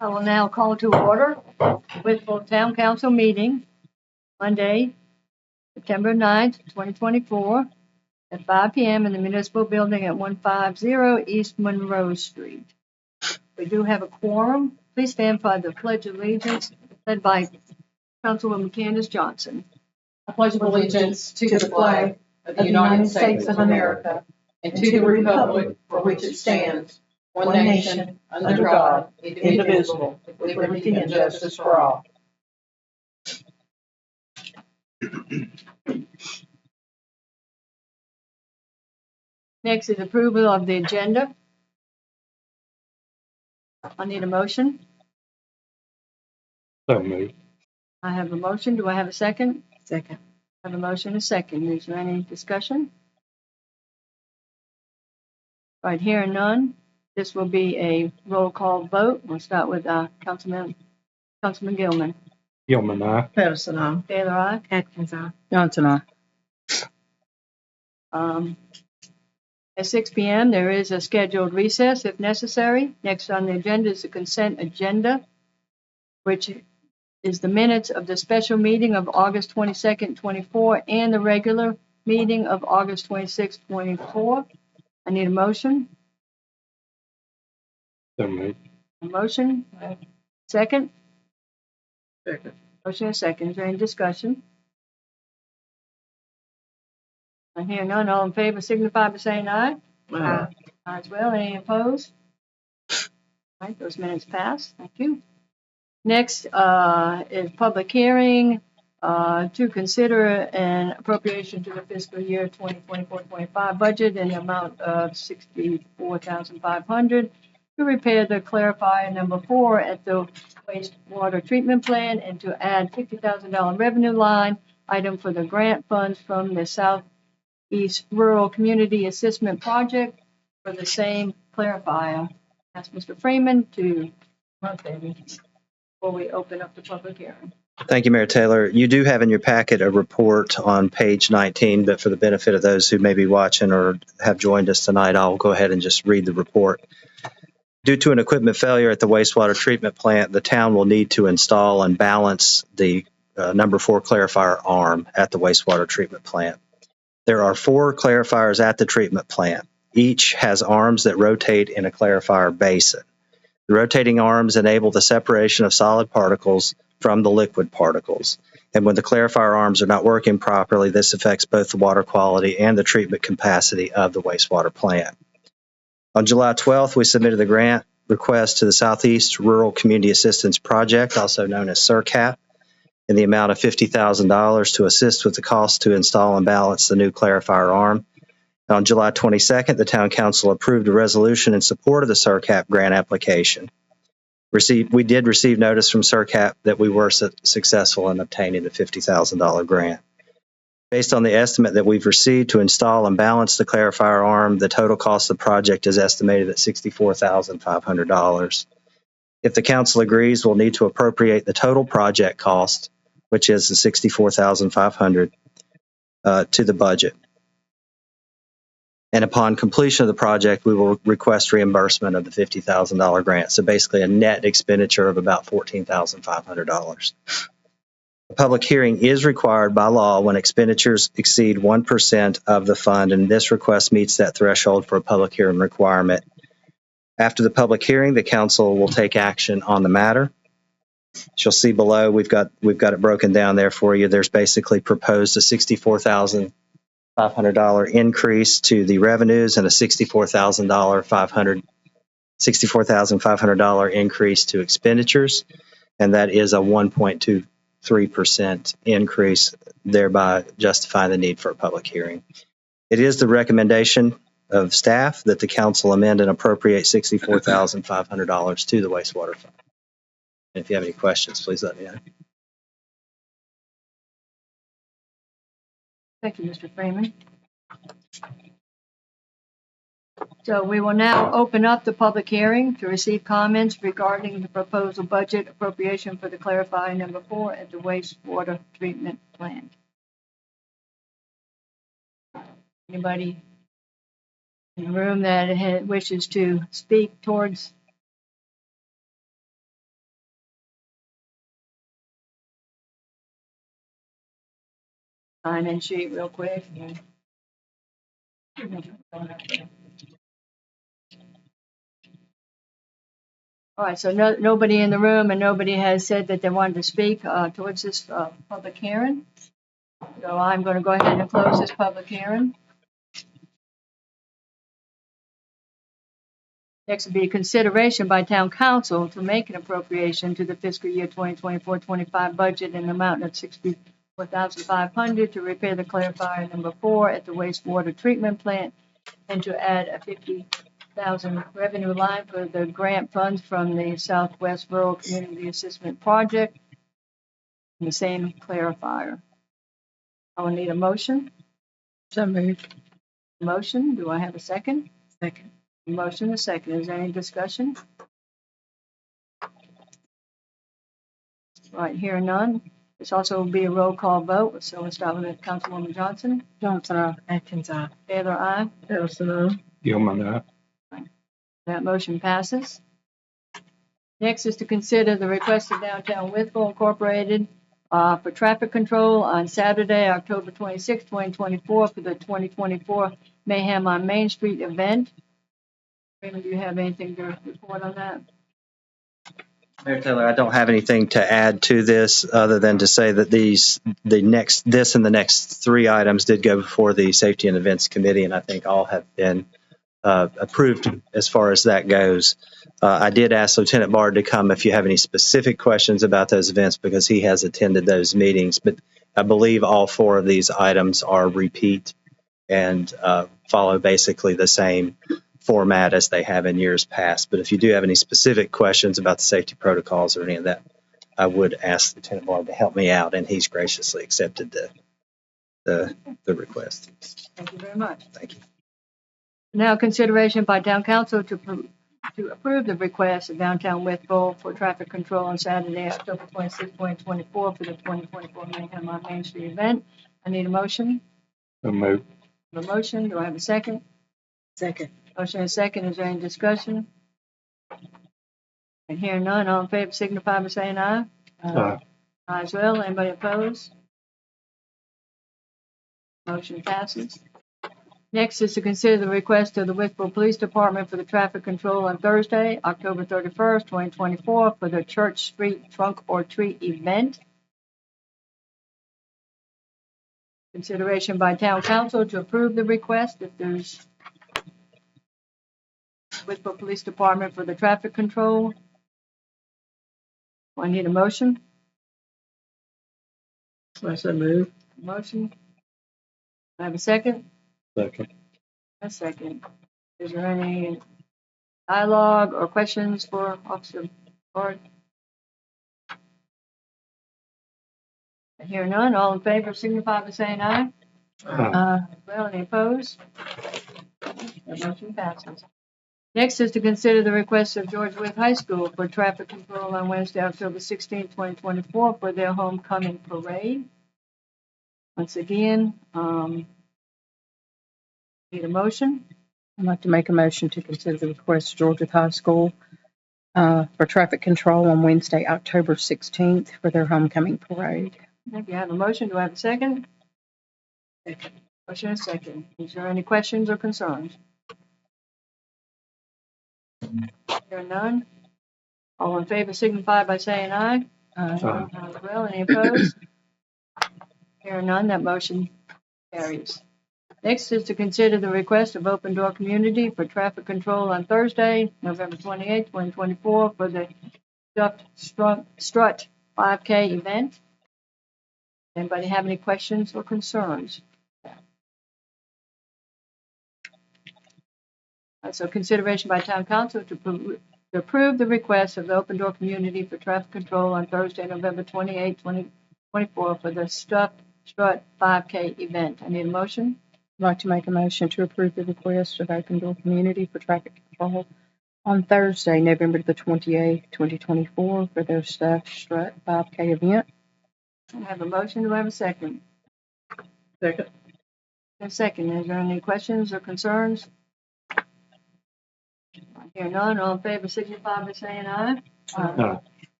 I will now call to order Wytheville Town Council meeting, Monday, September 9th, 2024, at 5 p.m. in the Municipal Building at 150 East Monroe Street. We do have a quorum. Please stand by the Pledge of Allegiance, led by Councilwoman Candace Johnson. I pledge allegiance to the flag of the United States of America and to the republic for which it stands, one nation, under God, indivisible, with liberty and justice for all. Next is approval of the agenda. I need a motion. So moved. I have a motion. Do I have a second? Second. I have a motion and a second. Is there any discussion? Right, hearing none. This will be a roll call vote. We'll start with Councilman Gilman. Gilman, aye. Patterson, aye. Taylor, aye. Atkins, aye. Johnson, aye. At 6 p.m., there is a scheduled recess if necessary. Next on the agenda is the consent agenda, which is the minutes of the special meeting of August 22nd, 24, and the regular meeting of August 26th, 24. I need a motion. So moved. A motion. Second. Second. Motion and second. Is there any discussion? I hear none. All in favor signify by saying aye. Aye. Aye as well. Any opposed? All right, those minutes pass. Thank you. Next is public hearing to consider an appropriation to the fiscal year 2024-25 budget in the amount of $64,500 to repair the clarifier number 4 at the wastewater treatment plant and to add $50,000 revenue line item for the grant funds from the Southeast Rural Community Assistance Project for the same clarifier. Ask Mr. Freeman to come up and before we open up the public hearing. Thank you, Mayor Taylor. You do have in your packet a report on page 19, but for the benefit of those who may be watching or have joined us tonight, I'll go ahead and just read the report. Due to an equipment failure at the wastewater treatment plant, the town will need to install and balance the number 4 clarifier arm at the wastewater treatment plant. There are 4 clarifiers at the treatment plant. Each has arms that rotate in a clarifier basin. The rotating arms enable the separation of solid particles from the liquid particles. And when the clarifier arms are not working properly, this affects both the water quality and the treatment capacity of the wastewater plant. On July 12th, we submitted the grant request to the Southeast Rural Community Assistance Project, also known as SRCAP, in the amount of $50,000 to assist with the cost to install and balance the new clarifier arm. On July 22nd, the Town Council approved a resolution in support of the SRCAP grant application. We did receive notice from SRCAP that we were successful in obtaining the $50,000 grant. Based on the estimate that we've received to install and balance the clarifier arm, the total cost of the project is estimated at $64,500. If the Council agrees, we'll need to appropriate the total project cost, which is the $64,500, to the budget. And upon completion of the project, we will request reimbursement of the $50,000 grant. So basically a net expenditure of about $14,500. A public hearing is required by law when expenditures exceed 1% of the fund, and this request meets that threshold for a public hearing requirement. After the public hearing, the council will take action on the matter. As you'll see below, we've got it broken down there for you. There's basically proposed a $64,500 increase to the revenues and a $64,500 increase to expenditures, and that is a 1.23% increase, thereby justifying the need for a public hearing. It is the recommendation of staff that the council amend and appropriate $64,500 to the wastewater fund. And if you have any questions, please let me know. Thank you, Mr. Freeman. So we will now open up the public hearing to receive comments regarding the proposal budget appropriation for the clarifier number 4 at the wastewater treatment plant. Anybody in the room that wishes to speak towards sign-in sheet real quick. All right, so nobody in the room and nobody has said that they wanted to speak towards this public hearing. So I'm going to go ahead and close this public hearing. Next would be consideration by town council to make an appropriation to the fiscal year 2024-25 budget in the amount of $64,500 to repair the clarifier number 4 at the wastewater treatment plant and to add a $50,000 revenue line for the grant funds from the Southwest Rural Community Assistance Project and the same clarifier. I will need a motion. So moved. Motion, do I have a second? Second. Motion, a second. Is there any discussion? Right, here none. This also will be a roll call vote, so we'll start with Councilwoman Johnson. Johnson, aye. Atkins, aye. Taylor, aye. Harrison, aye. Gilman, That motion passes. Next is to consider the request of Downtown Wytheville Incorporated for traffic control on Saturday, October 26, 2024, for the 2024 Mayhem on Main Street event. Raymond, do you have anything to report on that? Mayor Taylor, I don't have anything to add to this other than to say that this and the next three items did go before the Safety and Events Committee, and I think all have been approved as far as that goes. I did ask Lieutenant Bard to come if you have any specific questions about those events because he has attended those meetings, but I believe all four of these items are repeat and follow basically the same format as they have in years past. But if you do have any specific questions about the safety protocols or any of that, I would ask Lieutenant Bard to help me out, and he's graciously accepted the request. Thank you very much. Thank you. Now, consideration by town council to approve the request of Downtown Wytheville for traffic control on Saturday, October 26, 2024, for the 2024 Mayhem on Main Street event. I need a motion. so moved. A motion, do I have a second? Second. Motion and a second, is there any discussion? And hearing none, all in favor signify by saying aye. Aye. Aye as well, anybody opposed? Motion passes. Next is to consider the request of the Wytheville Police Department for the traffic control on Thursday, October 31st, 2024, for the Church Street Trunk or Treat event. Consideration by town council to approve the request if there's Wytheville Police Department for the traffic control. I need a motion. I so moved. Motion. I have a second. Second. A second. Is there any dialogue or questions for Officer Bard? Hear none, all in favor signify by saying aye. Well, any opposed? The motion passes. Next is to consider the request of George Wythe High School for traffic control on Wednesday, October 16, 2024, for their homecoming parade. Once again, need a motion. I'd like to make a motion to consider the request of Georgia High School for traffic control on Wednesday, October 16th, for their homecoming parade. If you have a motion, do I have a second? Second. Motion and second. Is there any questions or concerns? Hearing none. All in favor signify by saying aye. Aye. Aye as well. Any opposed? Hearing none, that motion carries. Next is to consider the request of Open Door Community for traffic control on Thursday, November 28, 2024, for the Strut 5K event. Anybody have any questions or concerns? So consideration by town council to approve the request of the Open Door Community for traffic control on Thursday, November 28, 2024, for the Strut 5K event. I need a motion. I'd like to make a motion to approve the request of Open Door Community for traffic control on Thursday, November the 28th, 2024, for their Strut 5K event. I have a motion. Do I have a second? Second. A second. Is there any questions or concerns? I hear none. All in favor signify by saying aye. Aye.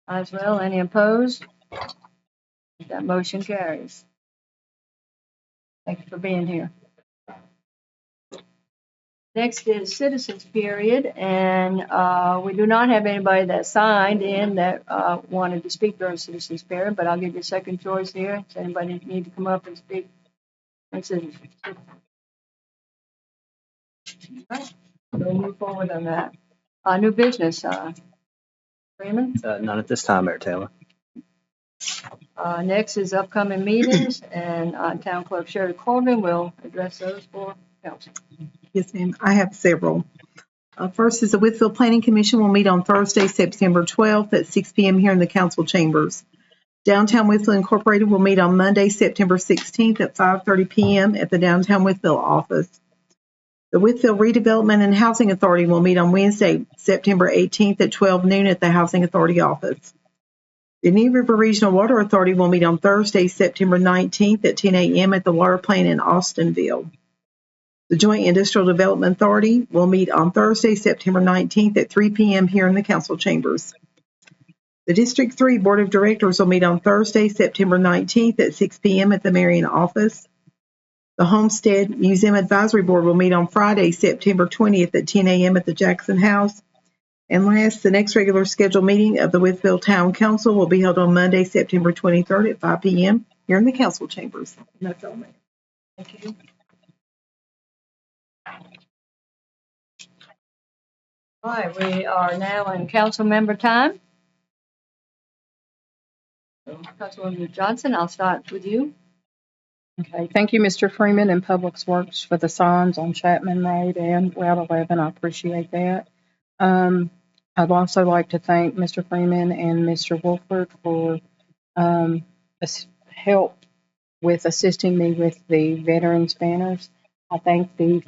Aye as well. Any opposed? That motion carries. Thank you for being here. Next is citizens period, and we do not have anybody that signed in that wanted to speak during citizens period, but I'll give you a second choice here. Does anybody need to come up and speak? We'll move forward on that. New business, Freeman. None at this time, Mayor Taylor. Next is upcoming meetings, and Town Clerk Sherry Corbin will address those for council. Yes, ma'am. I have several. First is the Wytheville Planning Commission will meet on Thursday, September 12th at 6 p.m. here in the council chambers. Downtown Wytheville Incorporated will meet on Monday, September 16th at 5:30 p.m. at the Downtown Wytheville office. The Wytheville Redevelopment and Housing Authority will meet on Wednesday, September 18th at 12 noon at the Housing Authority office. The New River Regional Water Authority will meet on Thursday, September 19th at 10 a.m. at the water plant in Austinville. The Joint Industrial Development Authority will meet on Thursday, September 19th at 3 p.m. here in the council chambers. The District 3 Board of Directors will meet on Thursday, September 19th at 6 p.m. at the Marion office. The Homestead Museum Advisory Board will meet on Friday, September 20th at 10 a.m. at the Jackson House. And last, the next regular scheduled meeting of the Wytheville Town Council will be held on Monday, September 23rd at 5 p.m. here in the council chambers. And that's all, Mayor. Thank you. All right, we are now in council member time. Councilwoman Johnson, I'll start with you. Okay, thank you, Mr. Freeman and Public Works for the signs on Chapman Road and Route 11. I appreciate that. I'd also like to thank Mr. Freeman and Mr. Wolford for help with assisting me with the veterans banners. I think the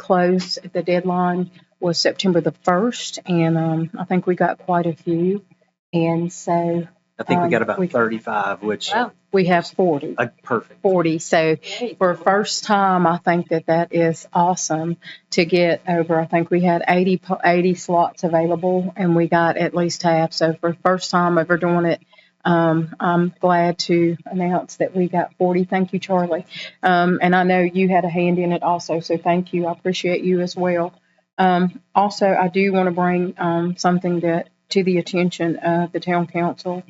deadline was September the 1st, and I think we got quite a few. And so I think we got about 35, which Wow. we have 40. perfect. 40. So for first time, I think that is awesome to get over. I think we had 80 slots available, and we got at least half. So for first time ever doing it, I'm glad to announce that we got 40. Thank you, Charlie. And I know you had a hand in it also, so thank you. I appreciate you as well. Also, I do want to bring something to the attention of the town council.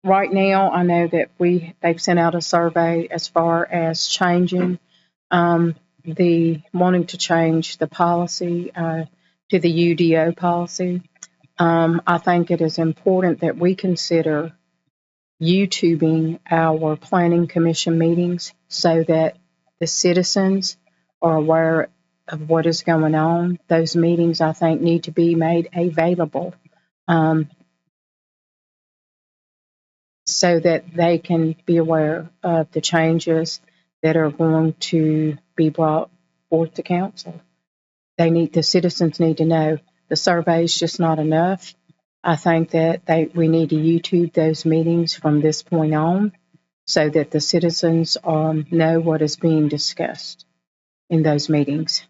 Right now, I know that they've sent out a survey as far as changing wanting to change the policy to the UDO policy. I think it is important that we consider YouTubing our planning commission meetings so that the citizens are aware of what is going on. Those meetings, I think, need to be made available so that they can be aware of the changes that are going to be brought forth to council. The citizens need to know. The survey is just not enough. I think that we need to YouTube those meetings from this point on so that the citizens know what is being discussed in those meetings.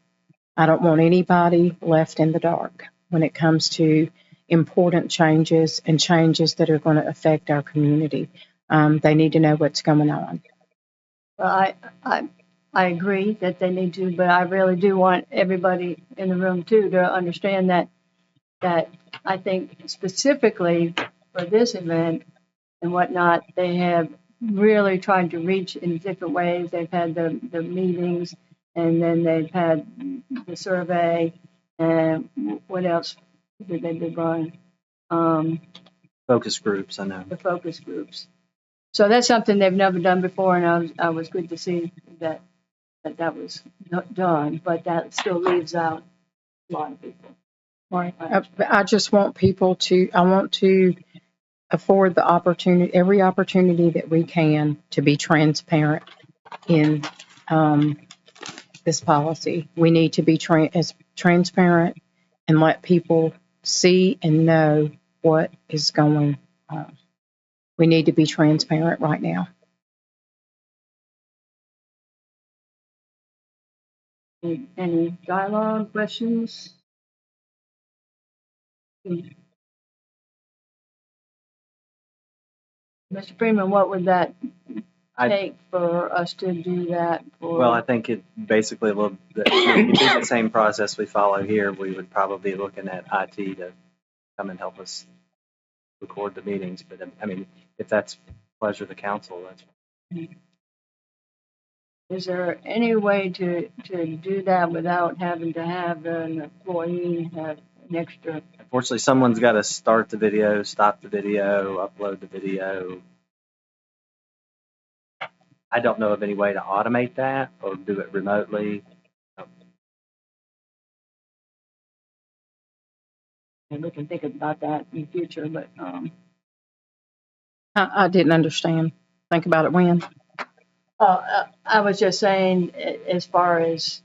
I don't want anybody left in the dark when it comes to important changes and changes that are going to affect our community. They need to know what's going on. Well, I agree that they need to, but I really do want everybody in the room too to understand that I think specifically for this event and whatnot, they have really tried to reach in different ways. They've had the meetings, and then they've had the survey, and what else did they do, Brian? Focus groups, I know. The focus groups. So that's something they've never done before, and I was good to see that was done, but that still leaves out a lot of people. Right. I just want I want to afford every opportunity that we can to be transparent in this policy. We need to be as transparent and let people see and know what is going on. We need to be transparent right now. Any dialogue, questions? Mr. Freeman, what would that take for us to do that? Well, I think it basically will, it'd be the same process we follow here. We would probably be looking at IT to come and help us record the meetings. But I mean, if that's pleasure of the council, that's. Is there any way to do that without having to have an employee have an extra? Unfortunately, someone's got to start the video, stop the video, upload the video. I don't know of any way to automate that or do it remotely. And we can think about that in the future, but, I didn't understand. Think about it when? I was just saying, as far as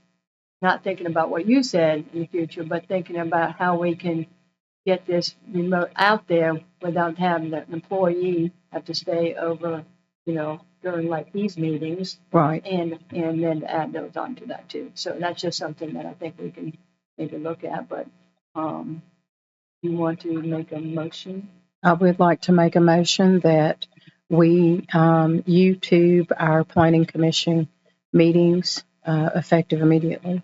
not thinking about what you said in the future, but thinking about how we can get this remote out there without having the employee have to stay over, during like these meetings, Right. and then add those onto that too. So that's just something that I think we can maybe look at, but, you want to make a motion? I would like to make a motion that we YouTube our planning commission meetings effective immediately.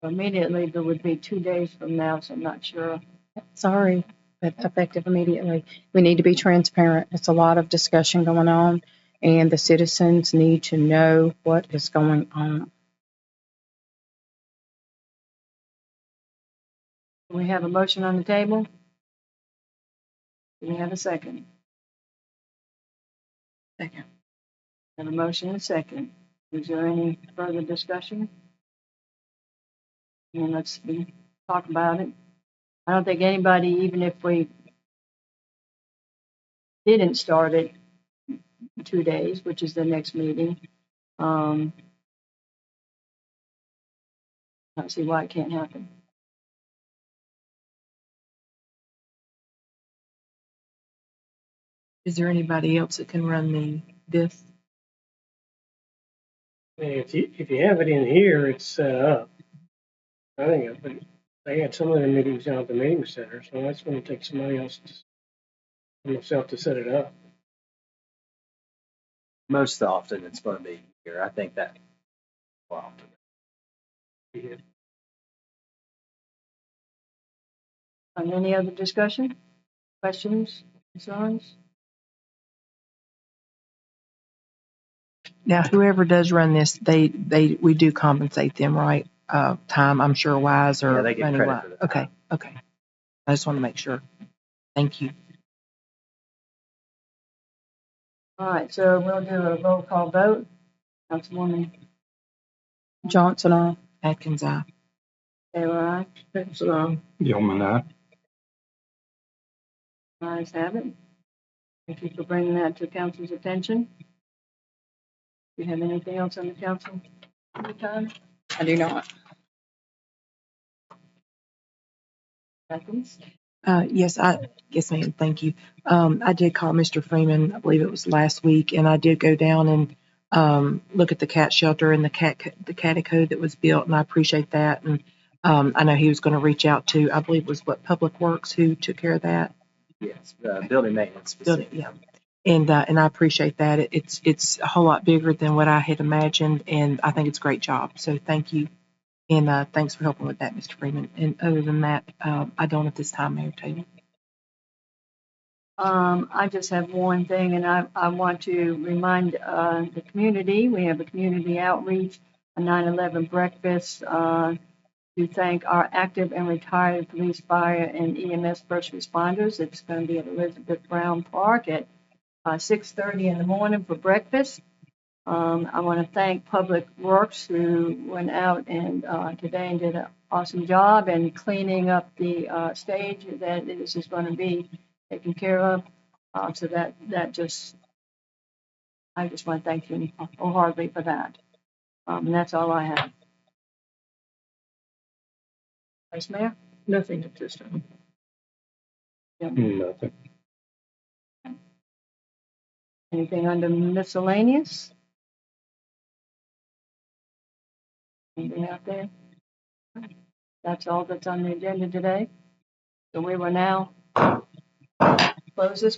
Immediately, there would be 2 days from now, so I'm not sure. Sorry, but effective immediately. We need to be transparent. It's a lot of discussion going on, and the citizens need to know what is going on. We have a motion on the table. Do we have a second? Second. Have a motion and a second. Is there any further discussion? And let's talk about it. I don't think anybody, even if we didn't start it in 2 days, which is the next meeting, I don't see why it can't happen. Is there anybody else that can run this? I mean, if you have it in here, it's set up. I think they had some of the meetings down at the meeting center, so that's going to take somebody else, myself, to set it up. Most often it's going to be here. I think that more often. Any other discussion? Questions, concerns? Now, whoever does run this, we do compensate them, right? Time, I'm sure, wise or Yeah, they get money credit wise. for the time. Okay. I just want to make sure. Thank you. All right, so we'll do a roll call vote. Councilwoman Johnson, aye. Atkins, aye. Taylor, aye. Gilman, aye. Ayes have it. Thank you for bringing that to council's attention. Do you have anything else on the council? Anytime? I do not. Seconds? Yes, ma'am. Thank you. I did call Mr. Freeman, I believe it was last week, and I did go down and look at the cat shelter and the catacode that was built, and I appreciate that. And I know he was going to reach out to, I believe it was Public Works who took care of that. Yes, building maintenance. specifically. Yeah. And I appreciate that. It's a whole lot bigger than what I had imagined, and I think it's a great job. So thank you. And thanks for helping with that, Mr. Freeman. And other than that, I don't at this time, Mayor Taylor. I just have one thing, and I want to remind the community, we have a community outreach, a 9/11 breakfast, to thank our active and retired police, fire, and EMS first responders. It's going to be at Elizabeth Brown Park at 6:30 in the morning for breakfast. I want to thank Public Works who went out and today and did an awesome job in cleaning up the stage that this is going to be taken care of. So that just, I just want to thank you wholeheartedly for that. And that's all I have. Vice Mayor? Nothing at this time. Nothing. Anything under miscellaneous? Anything out there? That's all that's on the agenda today. So we will now close this